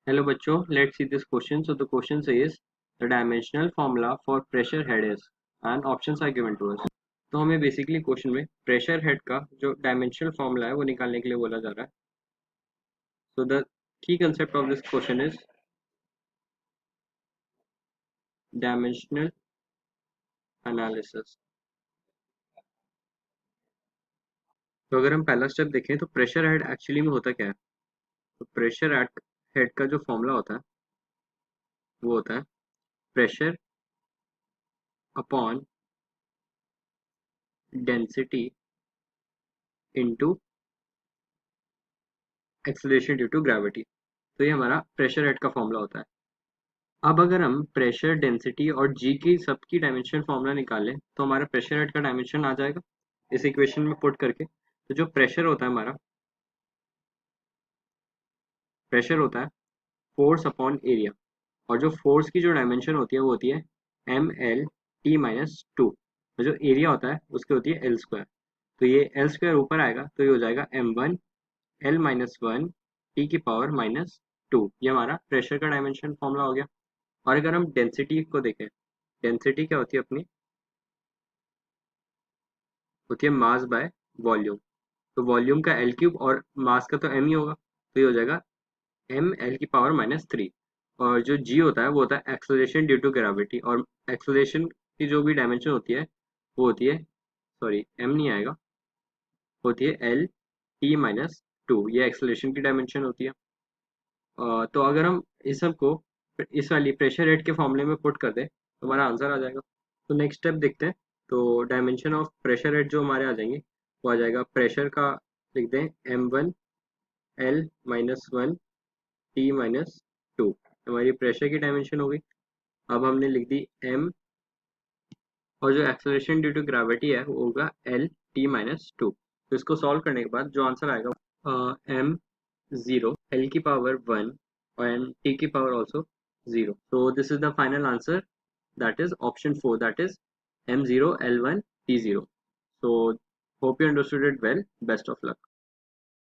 Hello बच्चों, let's see this question. So the question says the dimensional formula for pressure head is and options are given to us. तो हमें basically question में pressure head का जो dimensional formula है वो निकालने के लिए बोला जा रहा है. So the key concept of this question is dimensional analysis. तो अगर हम पहला स्टेप देखें तो प्रेशर हेड एक्चुअली में होता क्या है. तो प्रेशर हेड का जो फॉर्मूला होता है वो होता है pressure upon density into acceleration due to gravity. तो ये हमारा प्रेशर हेड का फॉर्मूला होता है. अब अगर हम प्रेशर डेंसिटी और जी की सबकी डायमेंशन फॉर्मूला निकालें तो हमारा प्रेशर हेड का डायमेंशन आ जाएगा इस इक्वेशन में पुट करके. तो जो प्रेशर होता है हमारा प्रेशर होता है फोर्स अपॉन एरिया, और जो फोर्स की जो डायमेंशन होती है वो होती है M L T minus two. तो जो एरिया होता है उसकी होती है एल स्क्वायर. तो ये एल स्क्वायर ऊपर आएगा तो ये हो जाएगा M one L minus one T की पावर माइनस टू. ये हमारा प्रेशर का डायमेंशन फॉर्मूला हो गया. और अगर हम डेंसिटी को देखें, डेंसिटी क्या होती है अपनी, होती है मास बाय वॉल्यूम. तो वॉल्यूम का एल क्यूब और मास का तो एम ही होगा, तो ये हो जाएगा एम एल की पावर माइनस थ्री. और जो जी होता है वो होता है एक्सेलरेशन ड्यू टू ग्रेविटी, और एक्सेलरेशन की जो भी डायमेंशन होती है वो होती है, सॉरी एम नहीं आएगा, होती है एल टी माइनस टू. ये एक्सेलरेशन की डायमेंशन होती है. तो अगर हम इस सब को इस वाली प्रेशर हेड के फॉर्मूले में पुट कर दें तो हमारा आंसर आ जाएगा. तो नेक्स्ट स्टेप देखते हैं. तो डायमेंशन ऑफ प्रेशर हेड जो हमारे आ जाएंगे वो आ जाएगा प्रेशर का, लिख दें M one L minus one T minus two. हमारी प्रेशर की डायमेंशन हो गई. अब हमने लिख दी एम, और जो एक्सेलरेशन ड्यू टू ग्रेविटी है वो होगा एल टी माइनस टू. तो इसको सॉल्व करने के बाद जो आंसर आएगा एम ज़ीरो एल की पावर वन and t की power also 0. So this is the final answer, that is option 4, that is m0 l1 t0. So hope you understood it well. Best of luck.